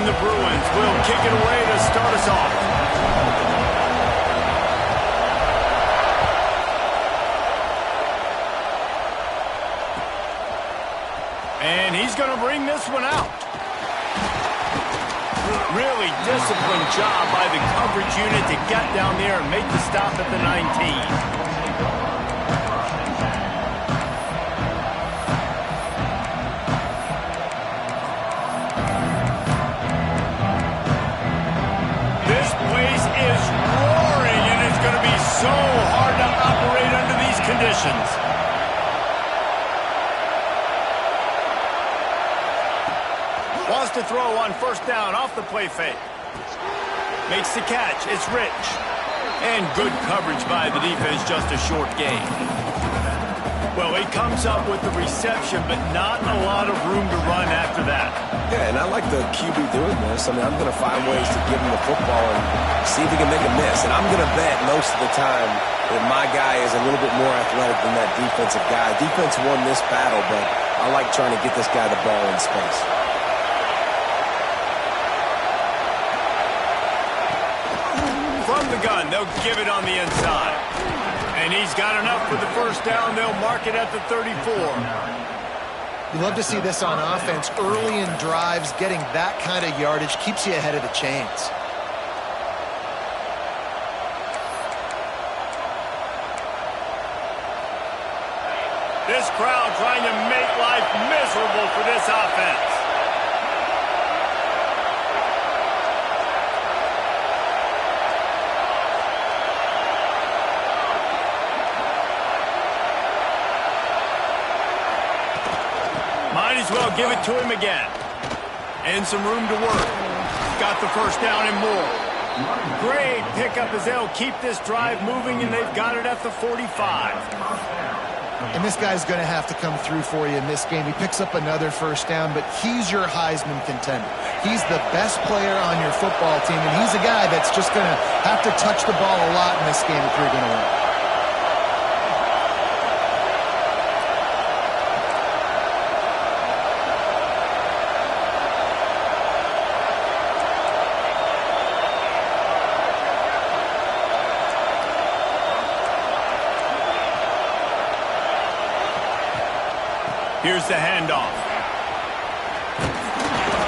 And the Bruins will kick it away to start us off. And he's going to bring this one out. Really disciplined job by the coverage unit to get down there and make the stop at the 19. So hard to operate under these conditions. Wants to throw on first down off the play fake. Makes the catch. It's Rich. And good coverage by the defense, just a short gain. Well, he comes up with the reception, but not a lot of room to run after that. Yeah, and I like the QB doing this. I mean, I'm going to find ways to give him the football and see if he can make a miss. And I'm going to bet most of the time that my guy is a little bit more athletic than that defensive guy. Defense won this battle, but I like trying to get this guy the ball in space. From the gun, they'll give it on the inside. And he's got enough for the first down. They'll mark it at the 34. You love to see this on offense. Early in drives, getting that kind of yardage keeps you ahead of the chains. This crowd trying to make life miserable for this offense. Might as well give it to him again. And some room to work. Got the first down and more. Great pickup as they'll keep this drive moving, and they've got it at the 45. And this guy's going to have to come through for you in this game. He picks up another first down, but he's your Heisman contender. He's the best player on your football team, and he's a guy that's just going to have to touch the ball a lot in this game if you're going to win. Here's the handoff.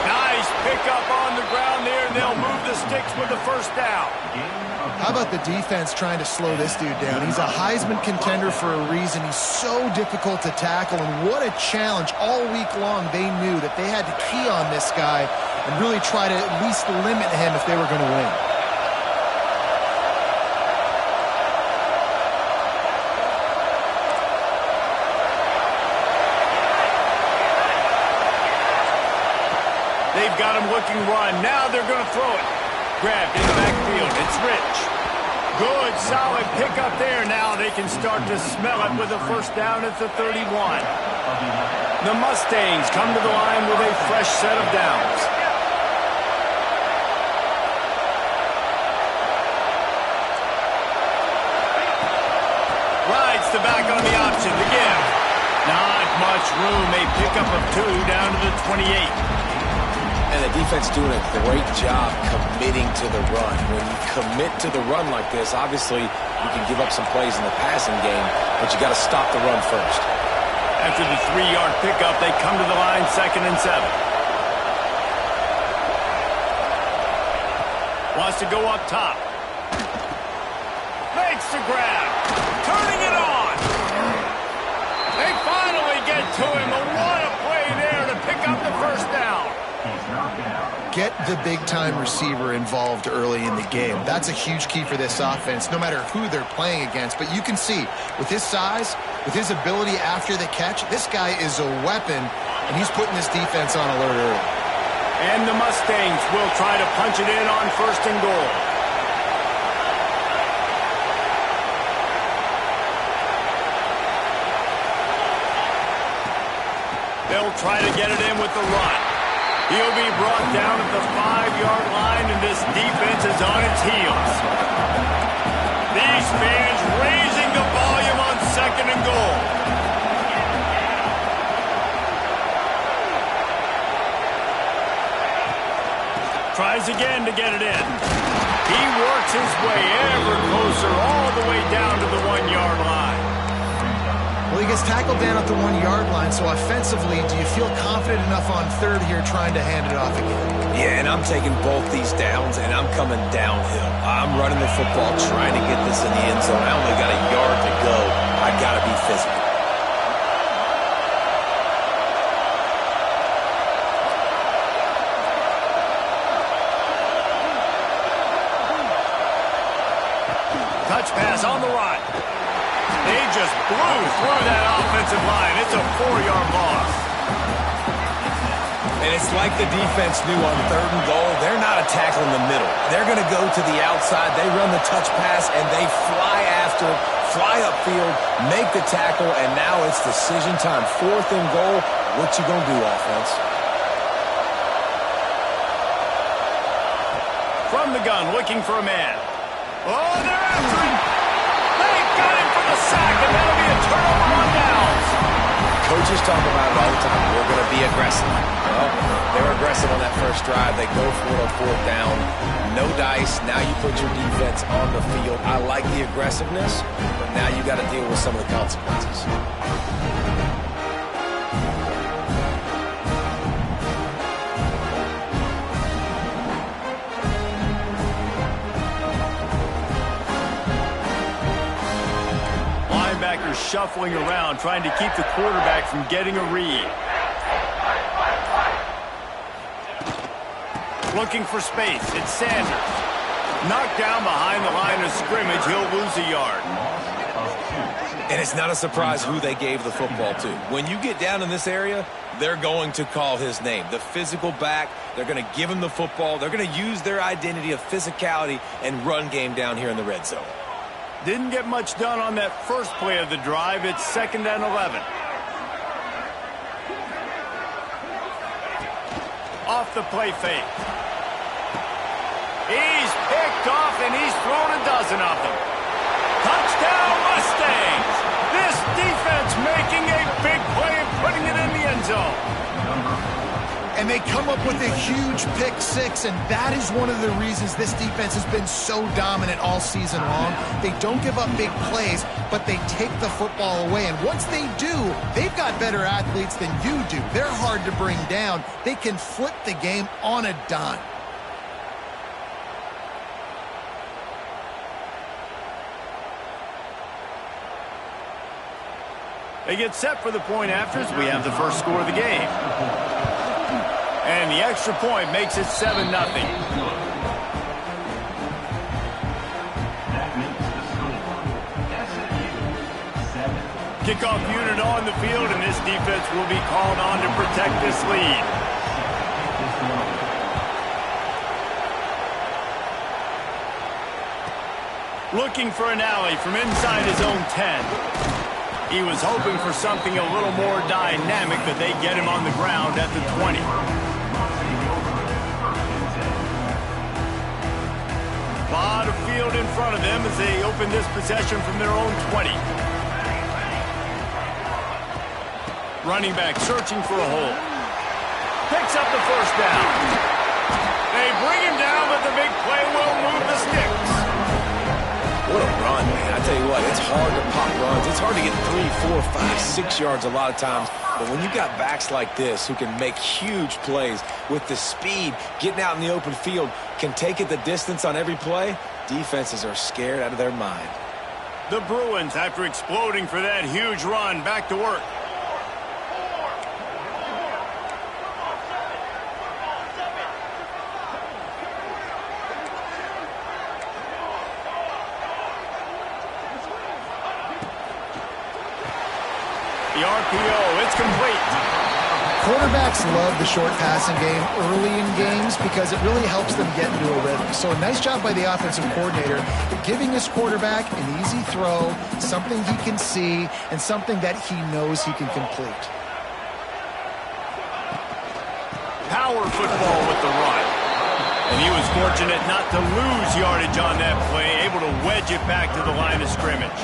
Nice pickup on the ground there, and they'll move the sticks with the first down. How about the defense trying to slow this dude down? He's a Heisman contender for a reason. He's so difficult to tackle, and what a challenge. All week long, they knew that they had to key on this guy and really try to at least limit him if they were going to win. They've got him looking run. Now they're going to throw it. Grabbed in the backfield. It's Rich. Good, solid pickup there. Now they can start to smell it with a first down at the 31. The Mustangs come to the line with a fresh set of downs. Rides the back on the option. The give. Not much room. A pickup of 2 down to the 28. And the defense doing a great job committing to the run. When you commit to the run like this, obviously you can give up some plays in the passing game, but you got to stop the run first. After the 3-yard pickup, they come to the line 2nd and 7. Wants to go up top. Makes the grab. Turning it on. They finally get to him. But what a play there to pick up the first down. Get the big-time receiver involved early in the game. That's a huge key for this offense, no matter who they're playing against. But you can see, with his size, with his ability after the catch, this guy is a weapon, and he's putting this defense on alert early. And the Mustangs will try to punch it in on 1st and goal. They'll try to get it in with the run. He'll be brought down at the 5-yard line, and this defense is on its heels. These fans raising the volume on 2nd and goal. Tries again to get it in. He works his way ever closer all the way down to the 1-yard line. Well, he gets tackled down at the 1-yard line, so offensively, do you feel confident enough on third here trying to hand it off again? Yeah, and I'm taking both these downs, and I'm coming downhill. I'm running the football, trying to get this in the end zone. I only got a yard to go. I got to be physical. Touch pass on the run. They just blew through that offensive line. It's a 4-yard loss. And it's like the defense knew on third and goal. They're not attacking the middle. They're going to go to the outside. They run the touch pass, and they fly after, fly upfield, make the tackle, and now it's decision time. 4th and goal. What you going to do, offense? From the gun, looking for a man. Oh, they're after him. They got him for the sack, and that'll be a turnover on downs. Coaches talk about it all the time. We're going to be aggressive. Well, they were aggressive on that first drive. They go for it on 4th down. No dice. Now you put your defense on the field. I like the aggressiveness, but now you got to deal with some of the consequences. Shuffling around, trying to keep the quarterback from getting a read. Looking for space. It's Sanders. Knocked down behind the line of scrimmage. He'll lose a yard. And it's not a surprise who they gave the football to. When you get down in this area, they're going to call his name. The physical back, they're going to give him the football. They're going to use their identity of physicality and run game down here in the red zone. Didn't get much done on that first play of the drive. It's 2nd and 11. Off the play fake. He's picked off, and he's thrown a dozen of them. Touchdown, Mustangs! This defense making a big play and putting it in the end zone. And they come up with a huge pick 6, and that is one of the reasons this defense has been so dominant all season long. They don't give up big plays, but they take the football away. And once they do, they've got better athletes than you do. They're hard to bring down. They can flip the game on a dime. They get set for the point afters. We have the first score of the game. And the extra point makes it 7-0. Kickoff unit on the field, and this defense will be called on to protect this lead. Looking for an alley from inside his own 10. He was hoping for something a little more dynamic, but they get him on the ground at the 20. A lot of field in front of them as they open this possession from their own 20. Running back searching for a hole. Picks up the first down. They bring him down, but the big play will move the sticks. What a run, man. I tell you what, it's hard to pop runs. It's hard to get 3, 4, 5, 6 yards a lot of times. But when you got backs like this who can make huge plays with the speed, getting out in the open field, can take it the distance on every play, defenses are scared out of their mind. The Bruins, after exploding for that huge run, back to work. The RPO, it's complete. Quarterbacks love the short passing game early in games because it really helps them get into a rhythm. So a nice job by the offensive coordinator giving his quarterback an easy throw, something he can see, and something that he knows he can complete. Power football with the run. And he was fortunate not to lose yardage on that play, able to wedge it back to the line of scrimmage.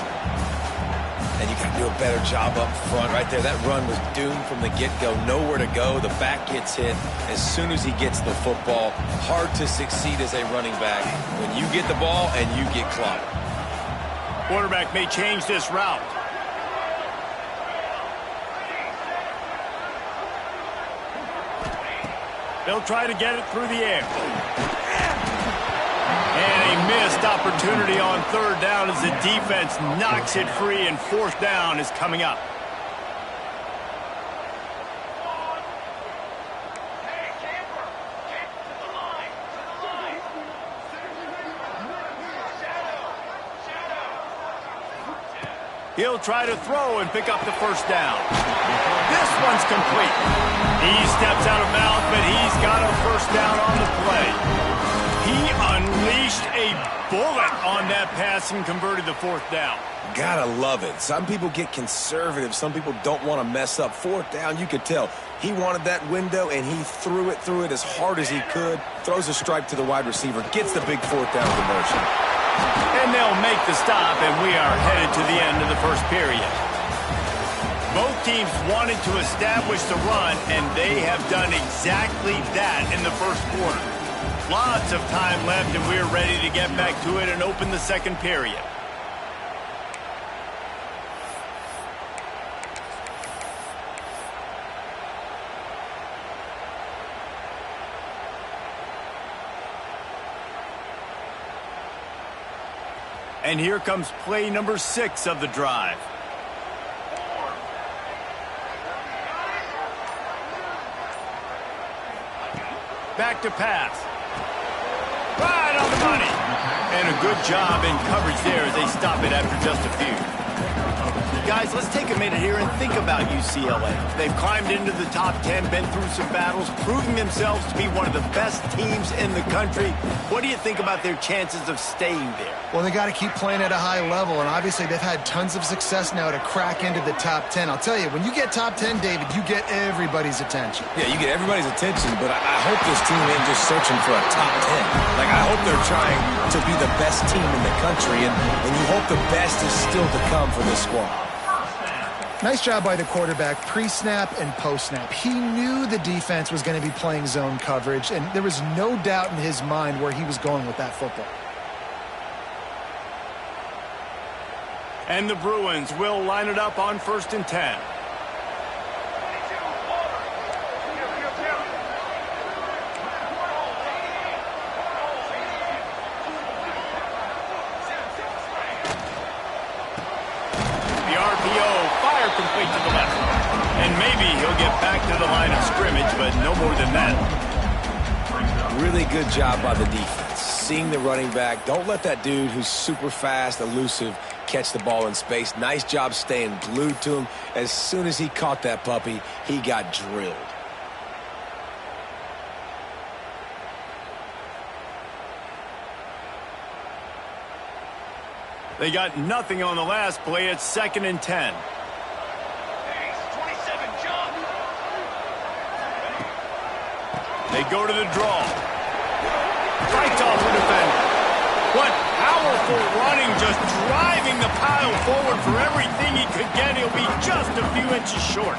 And you got to do a better job up front right there. That run was doomed from the get-go. Nowhere to go. The back gets hit as soon as he gets the football. Hard to succeed as a running back when you get the ball and you get clobbered. Quarterback may change this route. They'll try to get it through the air. And a missed opportunity on third down as the defense knocks it free, and fourth down is coming up. He'll try to throw and pick up the first down. This one's complete. He steps out of bounds, but he's got a first down on the play. He unleashed a bullet on that pass and converted the fourth down. Gotta love it. Some people get conservative. Some people don't want to mess up. Fourth down, you could tell. He wanted that window, and he threw it as hard as he could. Throws a stripe to the wide receiver. Gets the big fourth down conversion. And they'll make the stop, and we are headed to the end of the first period. Both teams wanted to establish the run, and they have done exactly that in the first quarter. Lots of time left, and we're ready to get back to it and open the second period. And here comes play number 6 of the drive. Back to pass. Right on the money. And a good job in coverage there as they stop it after just a few. Guys, let's take a minute here and think about UCLA. They've climbed into the top 10, been through some battles, proving themselves to be one of the best teams in the country. What do you think about their chances of staying there? Well, they got to keep playing at a high level, and obviously they've had tons of success now to crack into the top 10. I'll tell you, when you get top 10, David, you get everybody's attention. Yeah, you get everybody's attention, but I hope this team ain't just searching for a top 10. Like, I hope they're trying to be the best team in the country, and you hope the best is still to come for this squad. Nice job by the quarterback, pre-snap and post-snap. He knew the defense was going to be playing zone coverage, and there was no doubt in his mind where he was going with that football. And the Bruins will line it up on 1st and 10. The RPO, fire complete to the left. And maybe he'll get back to the line of scrimmage, but no more than that. Really good job by the defense. Seeing the running back. Don't let that dude who's super fast, elusive, catch the ball in space. Nice job staying glued to him. As soon as he caught that puppy, he got drilled. They got nothing on the last play. It's 2nd and 10. They go to the draw. Fights off the defender. What powerful running, just driving the pile forward for everything he could get. He'll be just a few inches short.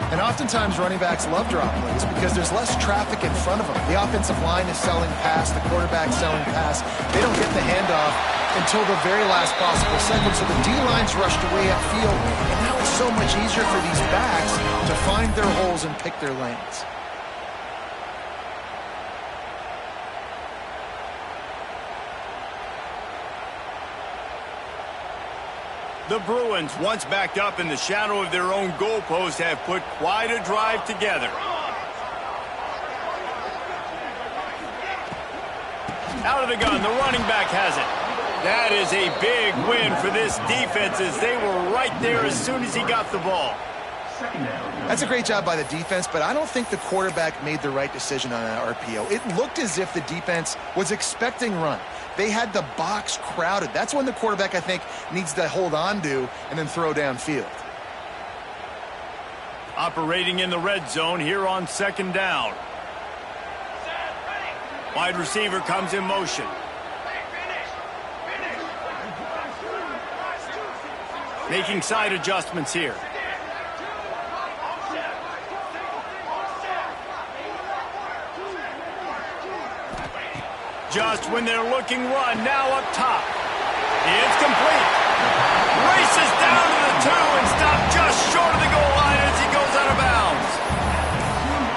And oftentimes running backs love drop plays because there's less traffic in front of them. The offensive line is selling pass, the quarterback's selling pass. They don't get the handoff until the very last possible second, so the D-line's rushed away upfield, and now it's so much easier for these backs to find their holes and pick their lanes. The Bruins, once backed up in the shadow of their own goalpost, have put quite a drive together. Out of the gun, the running back has it. That is a big win for this defense as they were right there as soon as he got the ball. That's a great job by the defense, but I don't think the quarterback made the right decision on that RPO. It looked as if the defense was expecting run. They had the box crowded. That's when the quarterback, I think, needs to hold on to and then throw downfield. Operating in the red zone here on 2nd down. Wide receiver comes in motion. Making side adjustments here. Just when they're looking run, now up top. It's complete. Races down to the 2 and stopped just short of the goal line as he goes out of bounds.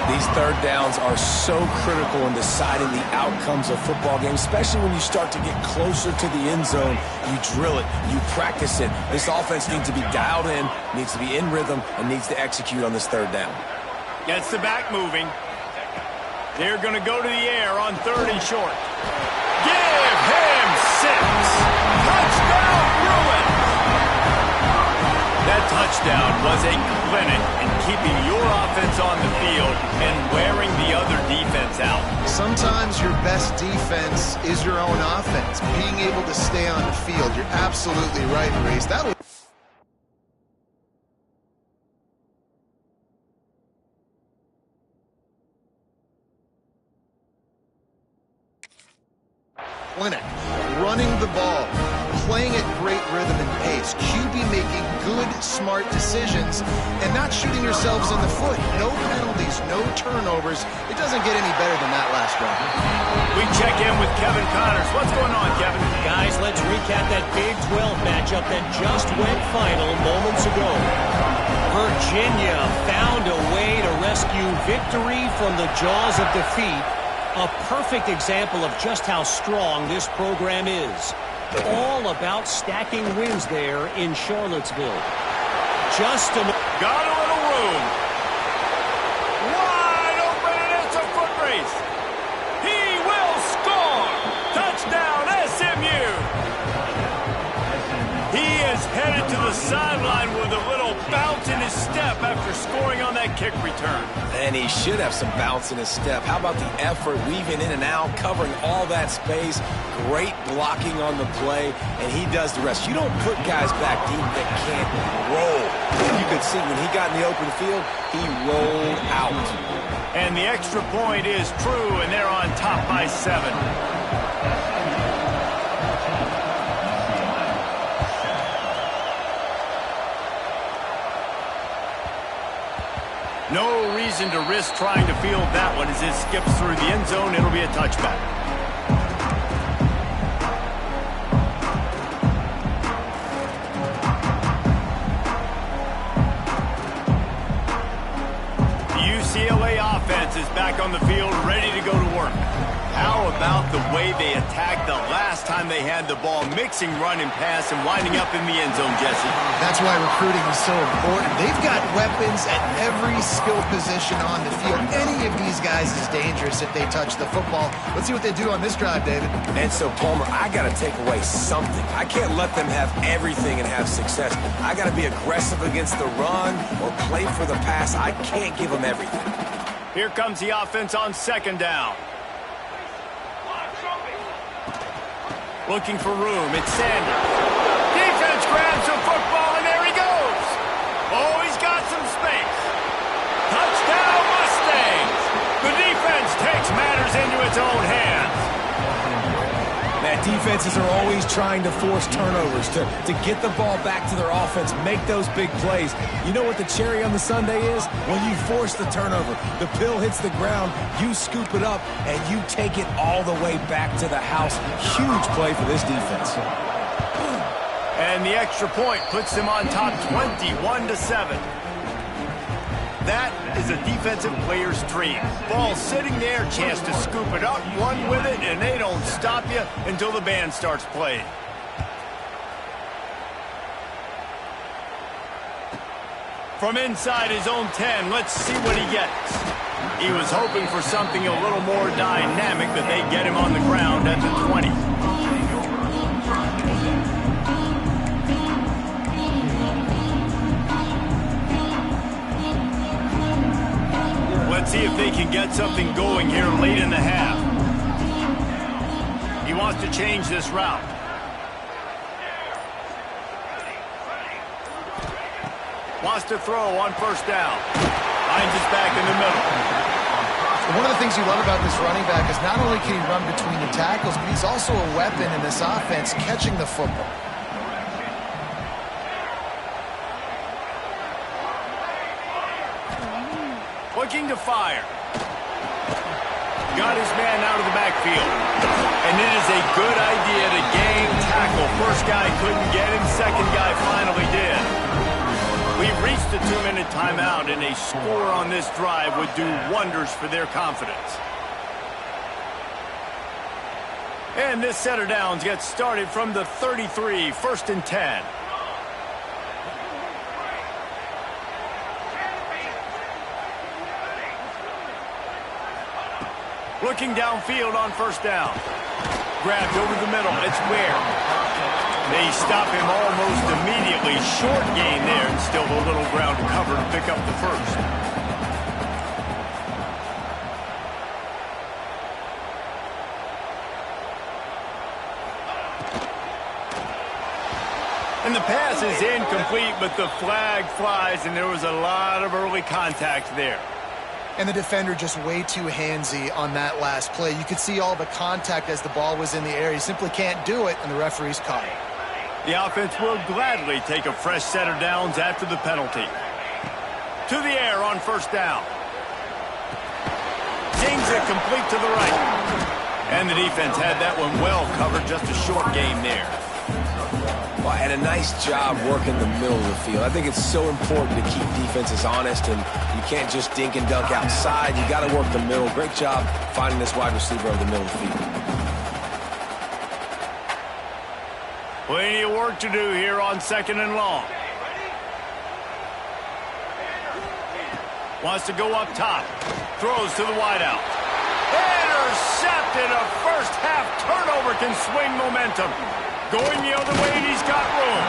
These third downs are so critical in deciding the outcomes of football games, especially when you start to get closer to the end zone. You drill it, you practice it. This offense needs to be dialed in, needs to be in rhythm, and needs to execute on this third down. Gets the back moving. They're going to go to the air on 3rd and short. Give him 6. Touchdown, Bruins! That touchdown was a clinic in keeping your offense on the field and wearing the other defense out. Sometimes your best defense is your own offense. Being able to stay on the field. You're absolutely right, Reese. That was clinic. Running the ball, playing at great rhythm and pace. QB making good, smart decisions and not shooting yourselves in the foot. No penalties, no turnovers. It doesn't get any better than that last round. We check in with Kevin Connors. What's going on, Kevin? Guys, let's recap that Big 12 matchup that just went final moments ago. Virginia found a way to rescue victory from the jaws of defeat. A perfect example of just how strong this program is. All about stacking wins there in Charlottesville. Got a little room. Wide open, and it's a foot race. He will score. Touchdown, SMU. He is headed to the sideline with a little bounce in his step after scoring on that kick return. And he should have some bounce in his step. How about the effort, weaving in and out, covering all that space, great blocking on the play, and he does the rest. You don't put guys back deep that can't roll. You could see when he got in the open field, he rolled out. And the extra point is true, and they're on top by 7. No reason to risk trying to field that one as it skips through the end zone. It'll be a touchback. The UCLA offense is back on the field, ready to go to work. How about the way they attacked the last time they had the ball, mixing run and pass and winding up in the end zone, Jesse? That's why recruiting is so important. They've got weapons at every skill position on the field. Any of these guys is dangerous if they touch the football. Let's see what they do on this drive, David. And so, Palmer, I got to take away something. I can't let them have everything and have success. I got to be aggressive against the run or play for the pass. I can't give them everything. Here comes the offense on 2nd down. Looking for room. It's Sanders. Defense grabs the football, and there he goes. Oh, he's got some space. Touchdown, Mustangs. The defense takes matters into its own hands. Man, defenses are always trying to force turnovers, to get the ball back to their offense, make those big plays. You know what the cherry on the sundae is? When you force the turnover, the pill hits the ground, you scoop it up, and you take it all the way back to the house. Huge play for this defense. And the extra point puts them on top 21-7. That is a defensive player's dream. Ball sitting there, chance to scoop it up, run with it, and they don't stop you until the band starts playing. From inside his own 10, let's see what he gets. He was hoping for something a little more dynamic, but they get him on the ground at the 20. Let's see if they can get something going here late in the half. He wants to change this route. Wants to throw on 1st down. Finds his back in the middle. One of the things you love about this running back is not only can he run between the tackles, but he's also a weapon in this offense catching the football. looking to fire. Got his man out of the backfield. And it is a good idea to gain tackle. First guy couldn't get him, second guy finally did. We've reached the 2-minute timeout, and a score on this drive would do wonders for their confidence. And this set of downs gets started from the 33, 1st and 10. Looking downfield on 1st down. Grabbed over the middle. It's Ware. They stop him almost immediately. Short gain there, and still a little ground to cover to pick up the first. And the pass is incomplete, but the flag flies, and there was a lot of early contact there. And the defender just way too handsy on that last play. You could see all the contact as the ball was in the air. He simply can't do it, and the referee's caught it. The offense will gladly take a fresh set of downs after the penalty. To the air on 1st down. Zings it complete to the right. And the defense had that one well covered, just a short gain there. Well, and a nice job working the middle of the field. I think it's so important to keep defenses honest, and you can't just dink and dunk outside. You got to work the middle. Great job finding this wide receiver over the middle of the field. Plenty of work to do here on 2nd and long. Wants to go up top. Throws to the wideout. Intercepted. A first-half turnover can swing momentum. Going the other way, and he's got room.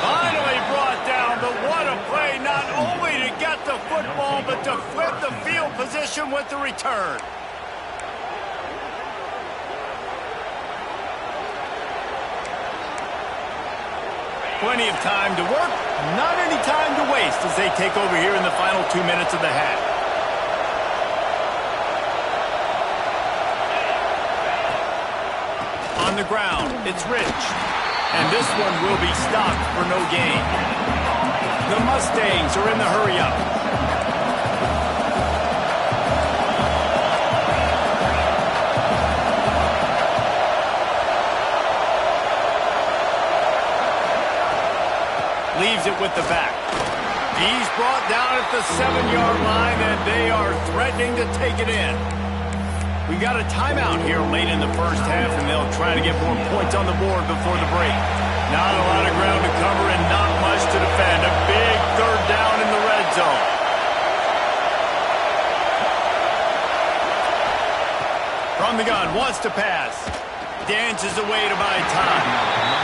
Finally brought down, but what a play, not only to get the football, but to flip the field position with the return. Plenty of time to work, not any time to waste as they take over here in the final 2 minutes of the half. On the ground, it's Rich. And this one will be stopped for no gain. The Mustangs are in the hurry-up. Leaves it with the back. He's brought down at the 7-yard line, and they are threatening to take it in. We got a timeout here late in the first half, and they'll try to get more points on the board before the break. Not a lot of ground to cover and not much to defend. A big 3rd down in the red zone. From the gun, wants to pass. Dances away to buy time.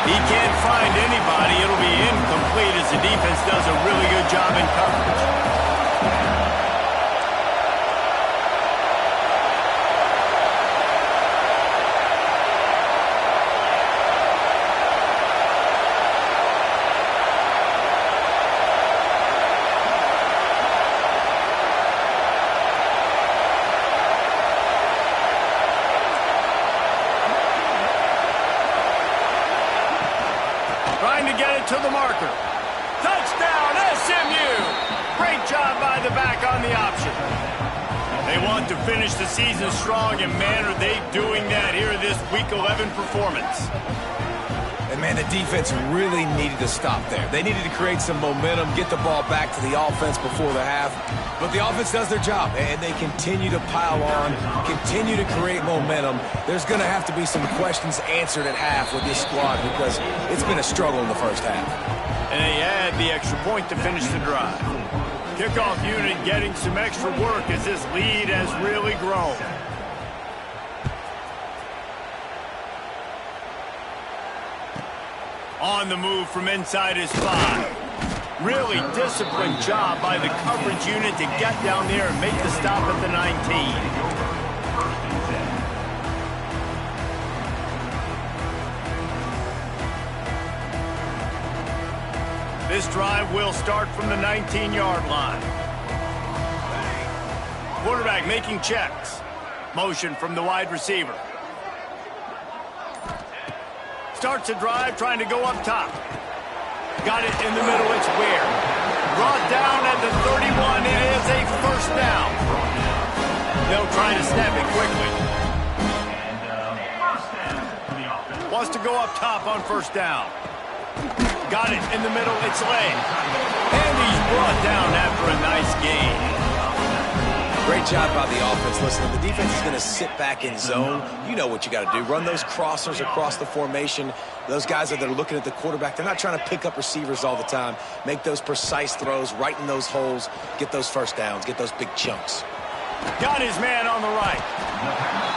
He can't find anybody. It'll be incomplete as the defense does a really good job in coverage. To the marker. Touchdown, SMU! Great job by the back on the option. They want to finish the season strong, and man, are they doing that here this Week 11 performance. And man, the defense really needed to stop there. They needed to create some momentum, get the ball back to the offense before the half. But the offense does their job, and they continue to pile on, continue to create momentum. There's going to have to be some questions answered at half with this squad because it's been a struggle in the first half. And they had the extra point to finish the drive. Kickoff unit getting some extra work as this lead has really grown. On the move from inside his 5. Really disciplined job by the coverage unit to get down there and make the stop at the 19. This drive will start from the 19-yard line. Quarterback making checks. Motion from the wide receiver. Starts a drive trying to go up top. Got it in the middle. It's Ware. Brought down at the 31. It is a first down. They'll try to snap it quickly. Wants to go up top on first down. Got it in the middle. It's Lane. And he's brought down after a nice gain. Great job by the offense. Listen, the defense is going to sit back in zone. You know what you got to do. Run those crossers across the formation. Those guys that are looking at the quarterback, they're not trying to pick up receivers all the time. Make those precise throws, right in those holes, get those first downs, get those big chunks. Got his man on the right.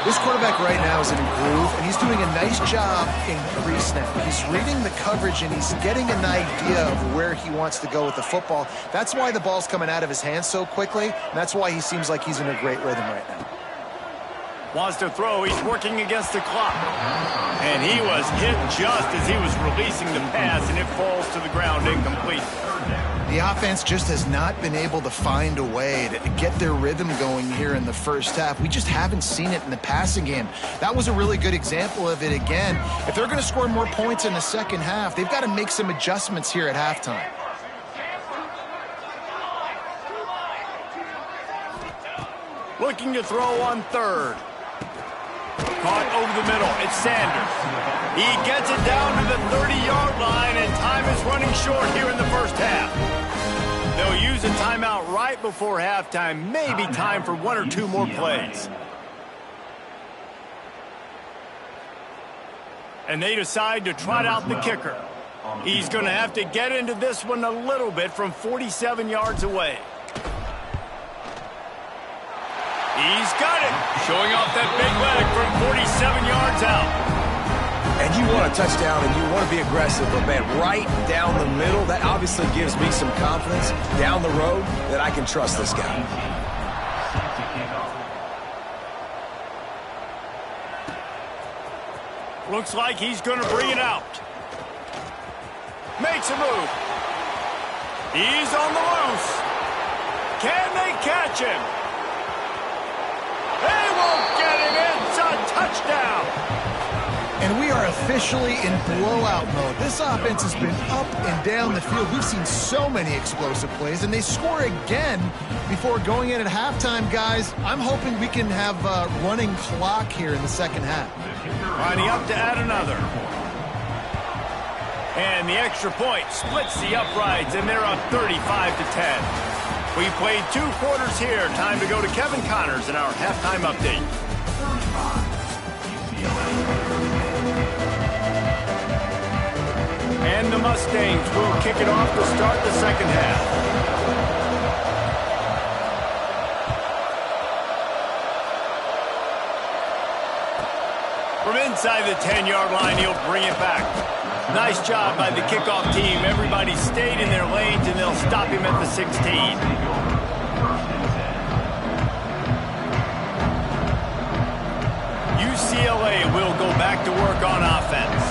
This quarterback right now is in a groove, and he's doing a nice job in pre-snap. He's reading the coverage, and he's getting an idea of where he wants to go with the football. That's why the ball's coming out of his hands so quickly, and that's why he seems like he's in a great rhythm right now. Wants to throw. He's working against the clock. And he was hit just as he was releasing the pass, and it falls to the ground incomplete. The offense just has not been able to find a way to get their rhythm going here in the first half. We just haven't seen it in the passing game. That was a really good example of it again. If they're going to score more points in the second half, they've got to make some adjustments here at halftime. Looking to throw on third. Caught over the middle. It's Sanders. He gets it down to the 30-yard line, and time is running short here in the first half. They'll use a timeout right before halftime. Maybe time for one or two more plays. And they decide to trot out the kicker. He's going to have to get into this one a little bit from 47 yards away. He's got it. Showing off that big leg from 47 yards out. And you want a touchdown and you want to be aggressive, but man, right down the middle, that obviously gives me some confidence down the road that I can trust this guy. Looks like he's going to bring it out. Makes a move. He's on the loose. Can they catch him? They won't get him. It's a touchdown. And we are officially in blowout mode. This offense has been up and down the field. We've seen so many explosive plays, and they score again before going in at halftime, guys. I'm hoping we can have a running clock here in the second half. Lining up to add another. And the extra point splits the uprights, and they're up 35-10. We played 2 quarters here. Time to go to Kevin Connors in our halftime update. And the Mustangs will kick it off to start the second half. From inside the 10-yard line, he'll bring it back. Nice job by the kickoff team. Everybody stayed in their lanes, and they'll stop him at the 16. UCLA will go back to work on offense.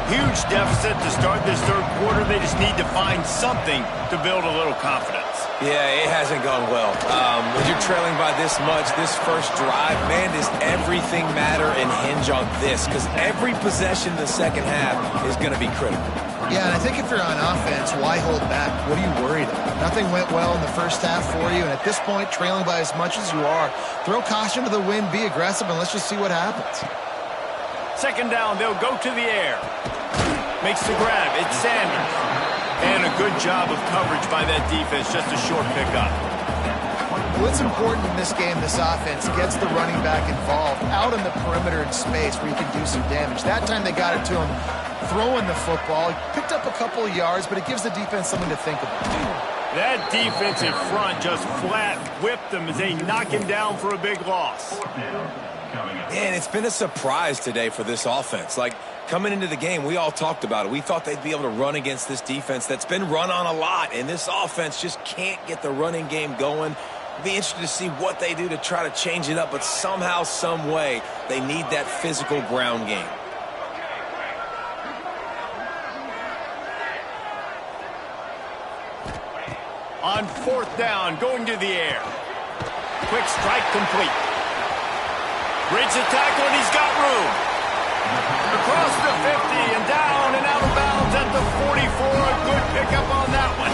Huge deficit to start this third quarter. They just need to find something to build a little confidence. Yeah, it hasn't gone well. When you're trailing by this much, this first drive, man, does everything matter and hinge on this? Because every possession in the second half is going to be critical. Yeah, and I think if you're on offense, why hold back? What are you worried about? Nothing went well in the first half for you, and at this point, trailing by as much as you are, throw caution to the wind, be aggressive, and let's just see what happens. Second down, they'll go to the air. Makes the grab. It's Sanders. And a good job of coverage by that defense. Just a short pickup. What's important in this game, this offense gets the running back involved out in the perimeter in space where you can do some damage. That time they got it to him throwing the football. He picked up a couple of yards, but it gives the defense something to think about. That defensive front just flat whipped them as they knock him down for a big loss. Man, it's been a surprise today for this offense. Like, coming into the game, we all talked about it. We thought they'd be able to run against this defense that's been run on a lot, and this offense just can't get the running game going. Be interested to see what they do to try to change it up, but somehow, some way, they need that physical ground game. On fourth down, going to the air. Quick strike complete. Breaks the tackle, and he's got room. Across the 50 and down and out of bounds at the 44. A good pickup on that one.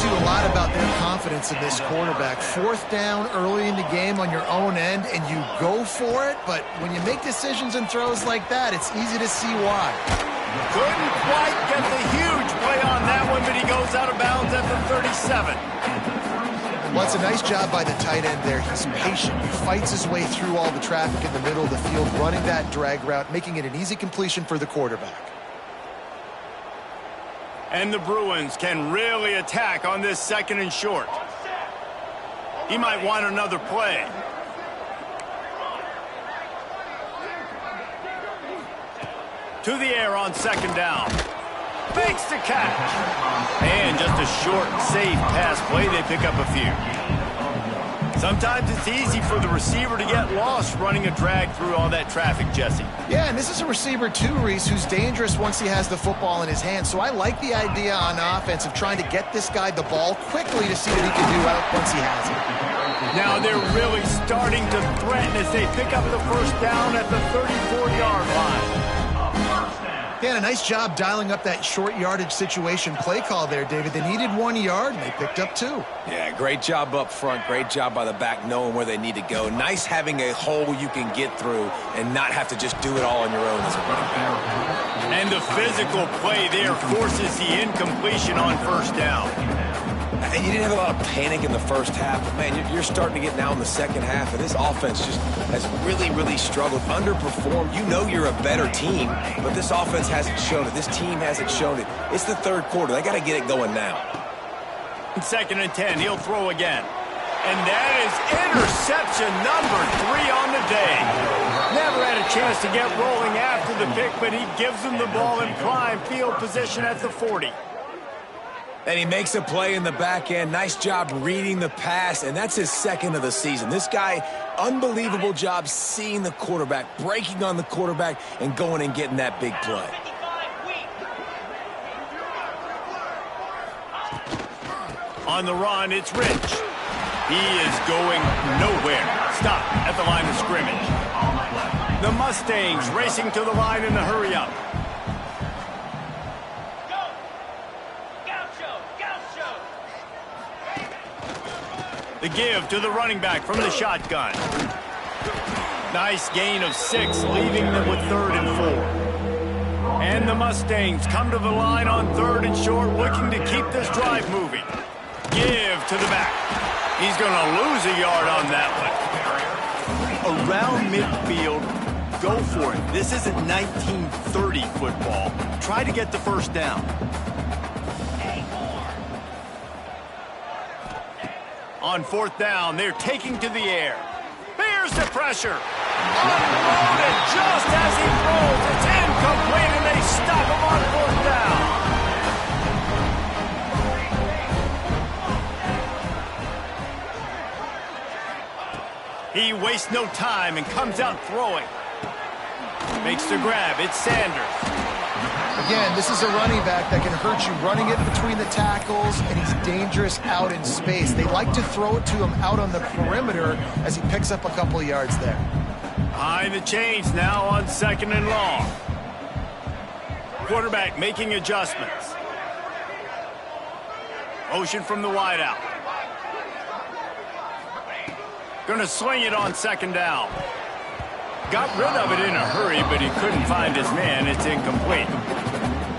you a lot about their confidence in this quarterback. Fourth down early in the game on your own end, and you go for it, but when you make decisions and throws like that, it's easy to see why. Couldn't quite get the huge play on that one, but he goes out of bounds at the 37. Well, it's a nice job by the tight end there. He's patient. He fights his way through all the traffic in the middle of the field, running that drag route, making it an easy completion for the quarterback. And the Bruins can really attack on this second and short. He might want another play. To the air on second down. Fakes the catch. And just a short, safe pass play. They pick up a few. Sometimes it's easy for the receiver to get lost running a drag through all that traffic, Jesse. Yeah, and this is a receiver too, Reese, who's dangerous once he has the football in his hands. So I like the idea on offense of trying to get this guy the ball quickly to see what he can do out once he has it. Now they're really starting to threaten as they pick up the first down at the 34-yard line. Yeah, and a nice job dialing up that short yardage situation play call there, David. They needed 1 yard, and they picked up 2. Yeah, great job up front. Great job by the back knowing where they need to go. Nice having a hole you can get through and not have to just do it all on your own as a running back. And the physical play there forces the incompletion on first down. And you didn't have a lot of panic in the first half, but, man, you're starting to get now in the second half, and this offense just has really, really struggled, underperformed. You know you're a better team, but this offense hasn't shown it. This team hasn't shown it. It's the third quarter. They got to get it going now. Second and 10, he'll throw again. And that is interception number 3 on the day. Never had a chance to get rolling after the pick, but he gives them the ball in prime field position at the 40. And he makes a play in the back end. Nice job reading the pass, and that's his second of the season. This guy, unbelievable job seeing the quarterback, breaking on the quarterback, and going and getting that big play. On the run, it's Rich. He is going nowhere. Stop at the line of scrimmage. The Mustangs racing to the line in the hurry-up. The give to the running back from the shotgun. Nice gain of 6, leaving them with 3rd and 4. And the Mustangs come to the line on 3rd and short, looking to keep this drive moving. Give to the back. He's going to lose a yard on that one. Around midfield, go for it. This isn't 1930 football. Try to get the first down. On 4th down, they're taking to the air. Here's the pressure. Unloaded just as he throws. It's incomplete, and they stop him on 4th down. He wastes no time and comes out throwing. Makes the grab. It's Sanders. Again, this is a running back that can hurt you running it between the tackles, and he's dangerous out in space. They like to throw it to him out on the perimeter as he picks up a couple of yards there. Behind the chains now on 2nd and long. Quarterback making adjustments. Motion from the wideout. Going to swing it on 2nd down. Got rid of it in a hurry, but he couldn't find his man. It's incomplete.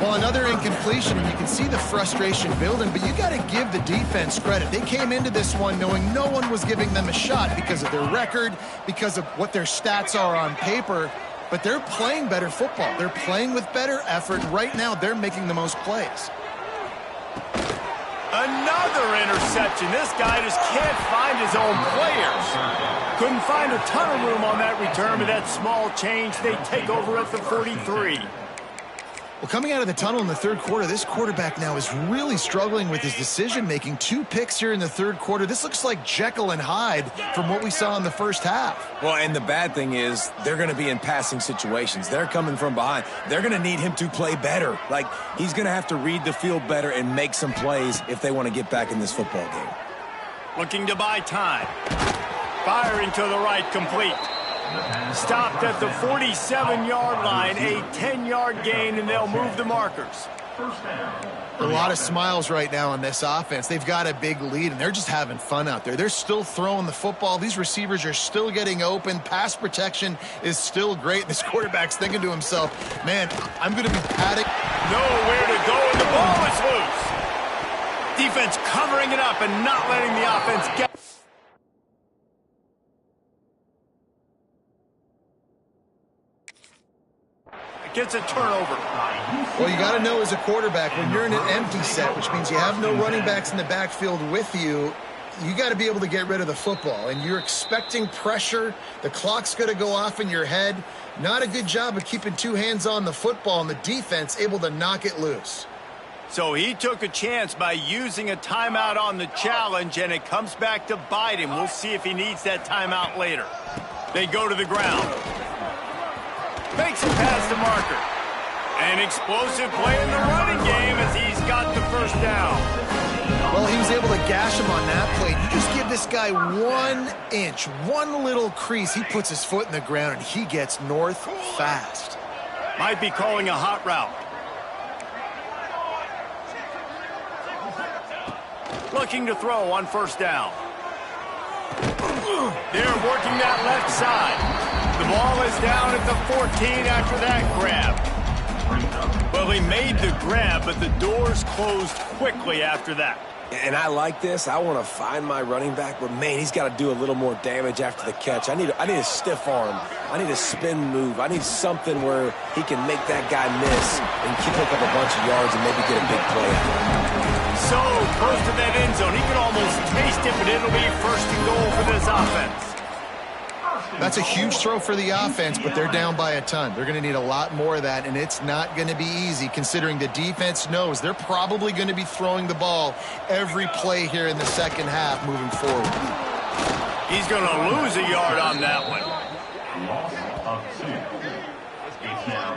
Well, another incompletion, and you can see the frustration building, but you got to give the defense credit. They came into this one knowing no one was giving them a shot because of their record, because of what their stats are on paper, but they're playing better football. They're playing with better effort. Right now, they're making the most plays. Another interception. This guy just can't find his own players. Couldn't find a ton of room on that return, but that small change, they take over at the 43. Well, coming out of the tunnel in the 3rd quarter, this quarterback now is really struggling with his decision-making. 2 picks here in the 3rd quarter. This looks like Jekyll and Hyde from what we saw in the first half. Well, and the bad thing is they're going to be in passing situations. They're coming from behind. They're going to need him to play better. Like, he's going to have to read the field better and make some plays if they want to get back in this football game. Looking to buy time. Firing to the right, complete. Stopped at the 47-yard line, a 10-yard gain, and they'll move the markers. A lot of smiles right now on this offense. They've got a big lead, and they're just having fun out there. They're still throwing the football. These receivers are still getting open. Pass protection is still great. This quarterback's thinking to himself, man, I'm going to be padding. Nowhere to go, and the ball is loose. Defense covering it up and not letting the offense get. It gets a turnover. Well, you got to know as a quarterback, when you're in an empty set, which means you have no running backs in the backfield with you, you got to be able to get rid of the football. And you're expecting pressure. The clock's going to go off in your head. Not a good job of keeping two hands on the football, and the defense able to knock it loose. So he took a chance by using a timeout on the challenge, and it comes back to bite him. We'll see if he needs that timeout later. They go to the ground. Makes it past the marker. An explosive play in the running game as he's got the first down. Well, he was able to gash him on that play. You just give this guy 1 inch, one little crease. He puts his foot in the ground, and he gets north fast. Might be calling a hot route. Looking to throw on first down. They're working that left side. The ball is down at the 14 after that grab. Well, he made the grab, but the doors closed quickly after that. And I like this. I want to find my running back, but, man, he's got to do a little more damage after the catch. I need a stiff arm. I need a spin move. I need something where he can make that guy miss and pick up a bunch of yards and maybe get a big play out of it. So close to that end zone. He can almost taste it, but it'll be first and goal for this offense. That's a huge throw for the offense, but they're down by a ton. They're going to need a lot more of that, and it's not going to be easy considering the defense knows they're probably going to be throwing the ball every play here in the second half moving forward. He's going to lose a yard on that one.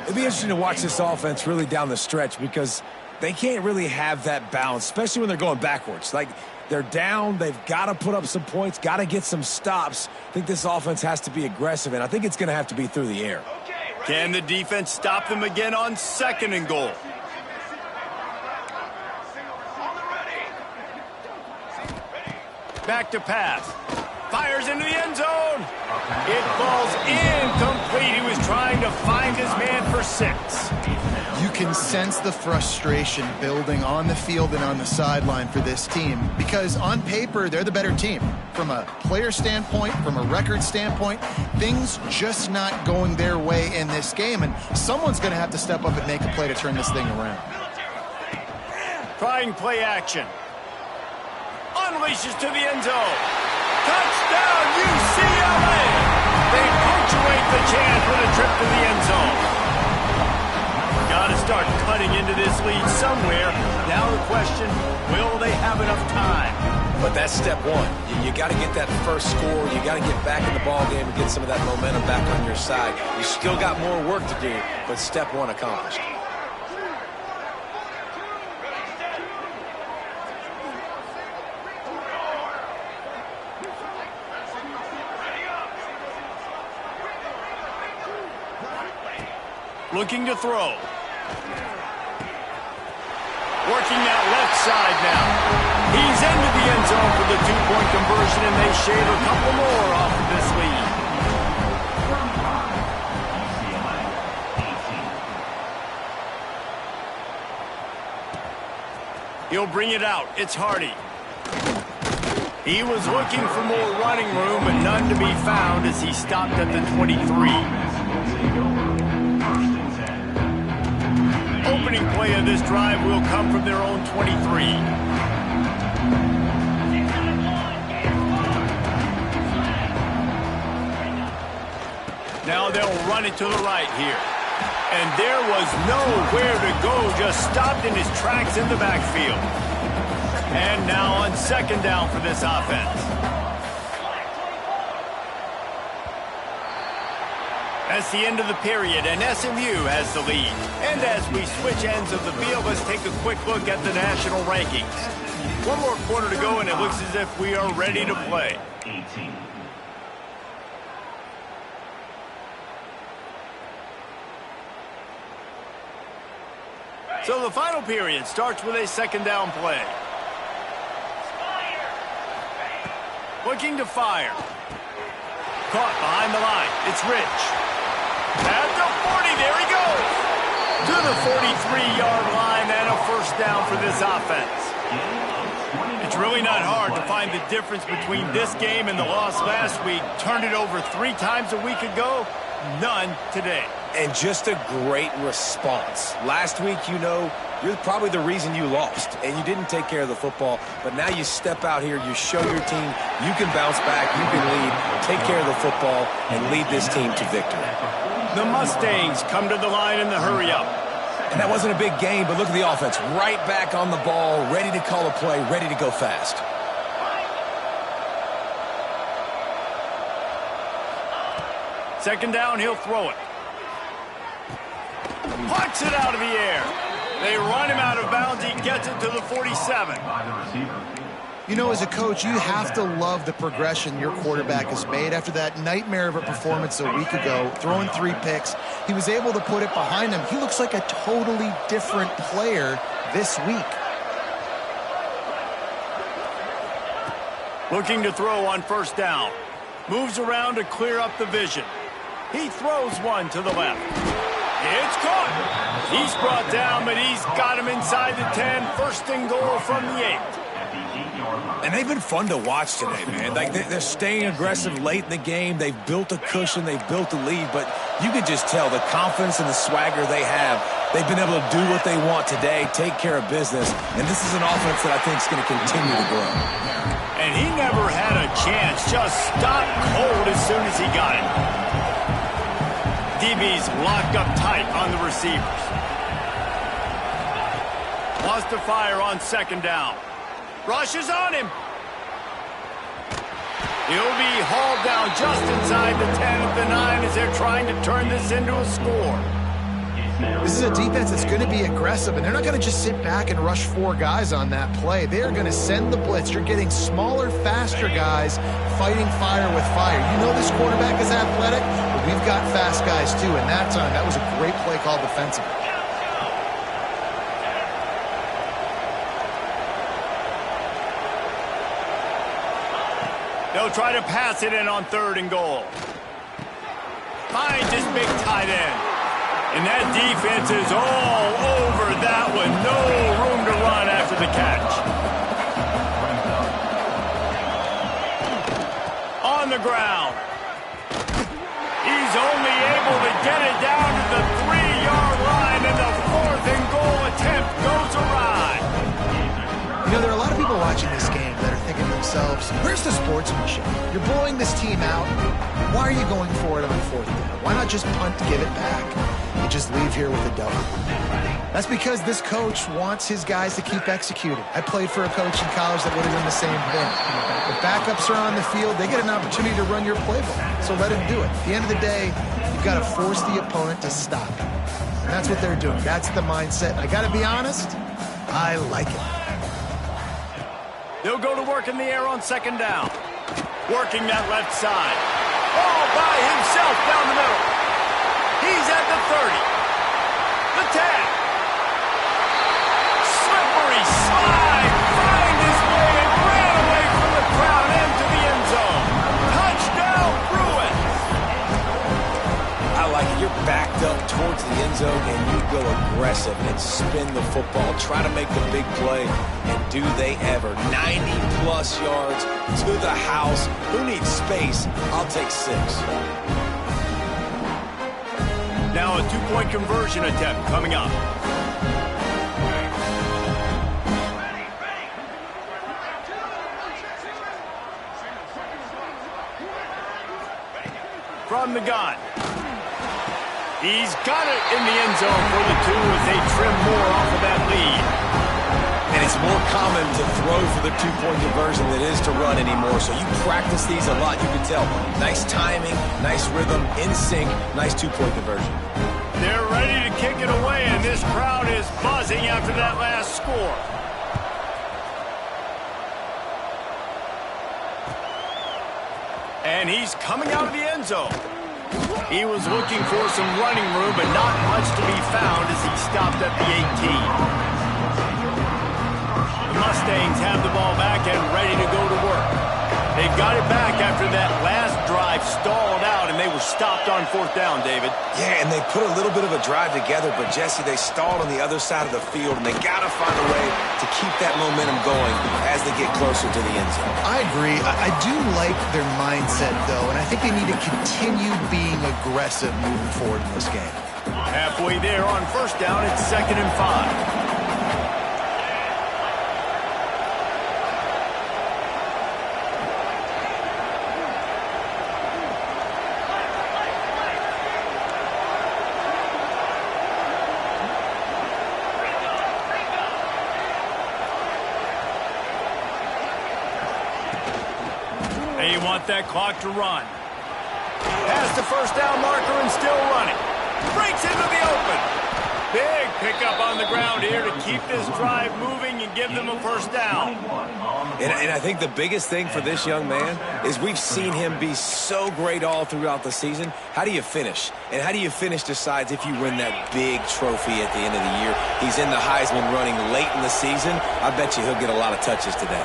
It'd be interesting to watch this offense really down the stretch because they can't really have that balance, especially when they're going backwards. Like, they're down, they've got to put up some points, got to get some stops. I think this offense has to be aggressive, and I think it's going to have to be through the air. Can the defense stop them again on second and goal? Back to pass. Fires into the end zone. It falls incomplete. He was trying to find his man for 6. You can sense the frustration building on the field and on the sideline for this team because on paper, they're the better team. From a player standpoint, from a record standpoint, things just not going their way in this game, and someone's going to have to step up and make a play to turn this thing around. Trying play action. Unleashes to the end zone. Touchdown, UCLA! They punctuate the chance with a trip to the end zone. Got to start cutting into this lead somewhere. Now the question, will they have enough time? But that's step one. You got to get that first score. You got to get back in the ball game and get some of that momentum back on your side. You still got more work to do, but step one accomplished. Looking to throw. Working that left side now. He's into the end zone for the 2-point conversion, and they shave a couple more off of this lead. He'll bring it out. It's Hardy. He was looking for more running room, but none to be found as he stopped at the 23. Opening play of this drive will come from their own 23. Now they'll run it to the right here. And there was nowhere to go, just stopped in his tracks in the backfield. And now on second down for this offense. That's the end of the period, and SMU has the lead. And as we switch ends of the field, let's take a quick look at the national rankings. One more quarter to go, and it looks as if we are ready to play. So the final period starts with a second down play. Looking to fire. Caught behind the line. It's Rich. At the 40, there he goes. To the 43-yard line and a first down for this offense. It's really not hard to find the difference between this game and the loss last week. Turned it over 3 times a week ago, none today. And just a great response. Last week, you're probably the reason you lost, and you didn't take care of the football. But now you step out here, you show your team you can bounce back, you can lead, take care of the football, and lead this team to victory. The Mustangs come to the line in the hurry-up. And that wasn't a big game, but look at the offense. Right back on the ball, ready to call a play, ready to go fast. Second down, he'll throw it. Punts it out of the air. They run him out of bounds. He gets it to the 47. As a coach, you have to love the progression your quarterback has made. After that nightmare of a performance a week ago, throwing 3 picks, he was able to put it behind him. He looks like a totally different player this week. Looking to throw on first down. Moves around to clear up the vision. He throws one to the left. It's caught. He's brought down, but he's got him inside the 10. First and goal from the 8. And they've been fun to watch today, man. Like, they're staying aggressive late in the game. They've built a cushion. They've built a lead. But you can just tell the confidence and the swagger they have. They've been able to do what they want today, take care of business. And this is an offense that I think is going to continue to grow. And he never had a chance. Just stopped cold as soon as he got it. DB's locked up tight on the receivers. Wants to fire on second down. Rushes on him. He'll be hauled down just inside the 10 of the 9 as they're trying to turn this into a score. This is a defense that's going to be aggressive, and they're not going to just sit back and rush 4 guys on that play. They're going to send the blitz. You're getting smaller, faster guys fighting fire with fire. This quarterback is athletic, but we've got fast guys too, and that time, that was a great play call defensively. They'll try to pass it in on third and goal. Finds his big tight end. And that defense is all over that one. No room to run after the catch. On the ground. He's only able to get it down to the 3-yard line, and the 4th and goal attempt goes awry. There are a lot of people watching this game that are thinking to themselves, where's the sportsmanship? You're blowing this team out. Why are you going for it on 4th down? Why not just punt, give it back, and just leave here with a W? That's because this coach wants his guys to keep executing. I played for a coach in college that would have done the same thing. If backups are on the field, they get an opportunity to run your playbook, so let him do it. At the end of the day, you've got to force the opponent to stop. And that's what they're doing. That's the mindset. I got to be honest, I like it. They'll go to work in the air on second down. Working that left side. All by himself down the middle. He's at the 30. The 10. Slippery slide. Find his way and ran away from the crowd into the end zone. Touchdown, Bruins. I like it. You're backed up towards the end zone, and you go aggressive and spin the football. Try to make the big play. Do they ever? 90-plus yards to the house. Who needs space? I'll take 6. Now a 2-point conversion attempt coming up. From the gun. He's got it in the end zone for the 2 as they trim more off of that lead. And it's more common to throw for the 2-point conversion than it is to run anymore. So you practice these a lot. You can tell. Nice timing, nice rhythm, in sync, nice 2-point conversion. They're ready to kick it away, and this crowd is buzzing after that last score. And he's coming out of the end zone. He was looking for some running room, but not much to be found as he stopped at the 18. The Mustangs have the ball back and ready to go to work. They've got it back after that last drive stalled out, and they were stopped on 4th down, David. Yeah, and they put a little bit of a drive together, but, Jesse, they stalled on the other side of the field, and they got to find a way to keep that momentum going as they get closer to the end zone. I agree. I do like their mindset, though, and I think they need to continue being aggressive moving forward in this game. Halfway there on 1st down, it's 2nd and 5. They want that clock to run. Past the 1st down marker and still running. Breaks into the open. Big pickup on the ground here to keep this drive moving and give them a 1st down. And I think the biggest thing for this young man is we've seen him be so great all throughout the season. How do you finish? And how do you finish decides if you win that big trophy at the end of the year. He's in the Heisman running late in the season. I bet you he'll get a lot of touches today.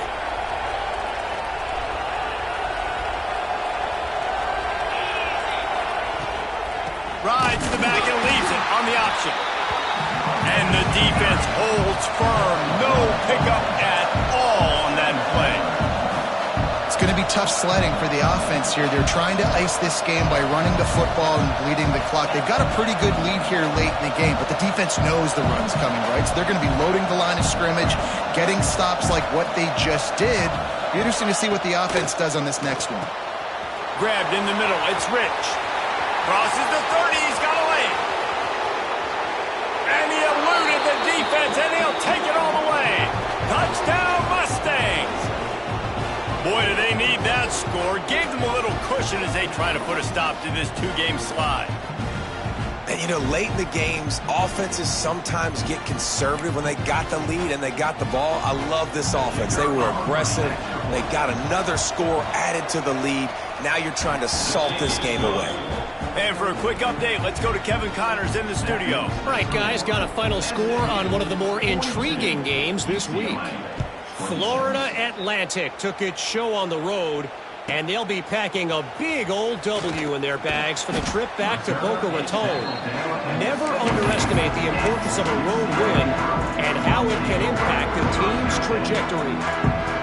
Rides to the back and leaves it on the option. And the defense holds firm. No pickup at all on that play. It's going to be tough sledding for the offense here. They're trying to ice this game by running the football and bleeding the clock. They've got a pretty good lead here late in the game, but the defense knows the run's coming, right? So they're going to be loading the line of scrimmage, getting stops like what they just did. Be interesting to see what the offense does on this next one. Grabbed in the middle. It's Rich. Crosses the 30. He's got a lane. And he eluded the defense, and he'll take it all the way. Touchdown, Mustangs. Boy, do they need that score. Gave them a little cushion as they try to put a stop to this 2-game slide. And, you know, late in the games, offenses sometimes get conservative when they got the lead and they got the ball. I love this offense. They were aggressive. They got another score added to the lead. Now you're trying to salt this game away. And for a quick update, let's go to Kevin Connors in the studio. All right, guys, got a final score on one of the more intriguing games this week. Florida Atlantic took its show on the road, and they'll be packing a big old W in their bags for the trip back to Boca Raton. Never underestimate the importance of a road win and how it can impact the team's trajectory.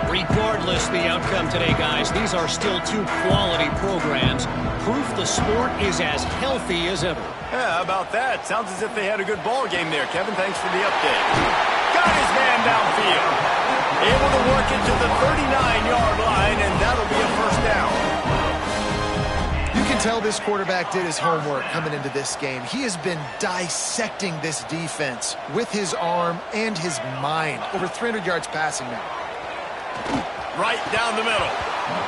Regardless the outcome today, guys, these are still 2 quality programs. Proof the sport is as healthy as ever. Yeah, how about that? Sounds as if they had a good ball game there. Kevin, thanks for the update. Got his man downfield. Able to work it to the 39-yard line, and that'll be a 1st down. You can tell this quarterback did his homework coming into this game. He has been dissecting this defense with his arm and his mind. Over 300 yards passing now. Right down the middle.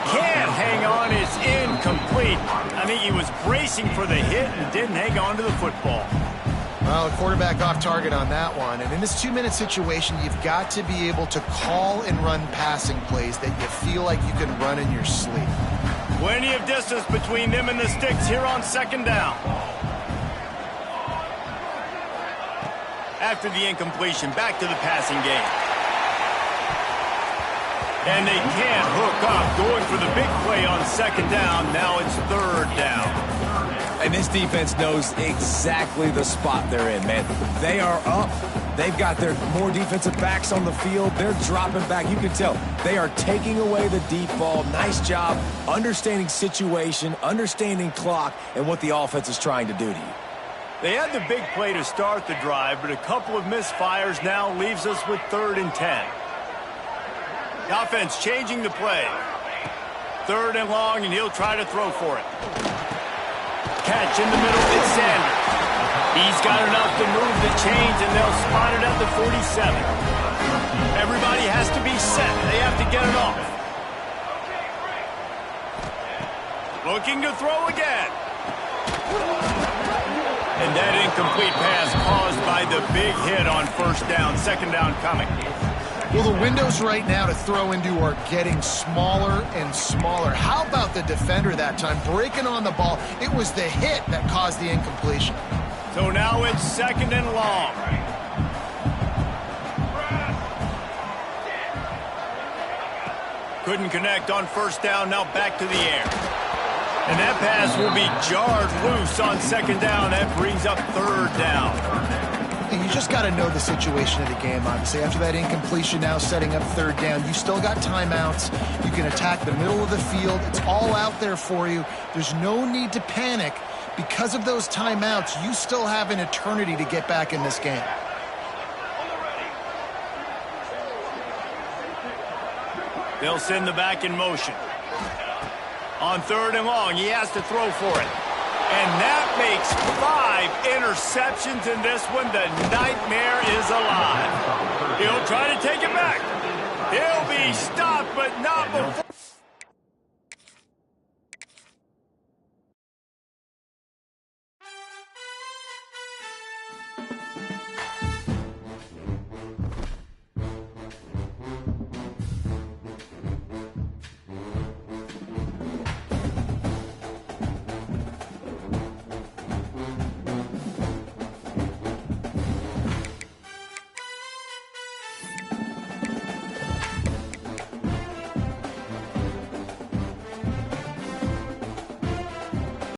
Can't hang on. It's incomplete. I think he was bracing for the hit and didn't hang on to the football. Well, the quarterback off target on that one. And in this 2-minute situation, you've got to be able to call and run passing plays that you feel like you can run in your sleep. Plenty of distance between them and the sticks here on 2nd down. After the incompletion, back to the passing game. And they can't hook up. Going for the big play on 2nd down. Now it's 3rd down. And this defense knows exactly the spot they're in, man. They are up. They've got their more defensive backs on the field. They're dropping back. You can tell they are taking away the deep ball. Nice job understanding situation, understanding clock, and what the offense is trying to do to you. They had the big play to start the drive, but a couple of misfires now leaves us with 3rd and 10. The offense changing the play. 3rd and long, and he'll try to throw for it. Catch in the middle, it's Sanders. He's got enough to move the chains, and they'll spot it at the 47. Everybody has to be set. They have to get it off. Looking to throw again. And that incomplete pass caused by the big hit on 1st down. 2nd down coming. Well, the windows right now to throw into are getting smaller and smaller. How about the defender that time breaking on the ball? It was the hit that caused the incompletion. So now it's 2nd and long. Couldn't connect on 1st down, now back to the air. And that pass will be jarred loose on 2nd down. That brings up 3rd down. And you just got to know the situation of the game, obviously. After that incompletion, now setting up 3rd down, you still got timeouts. You can attack the middle of the field. It's all out there for you. There's no need to panic. Because of those timeouts, you still have an eternity to get back in this game. They'll send the back in motion. On 3rd and long, he has to throw for it. And that makes 5 interceptions in this one. The nightmare is alive. He'll try to take it back. He'll be stopped, but not before.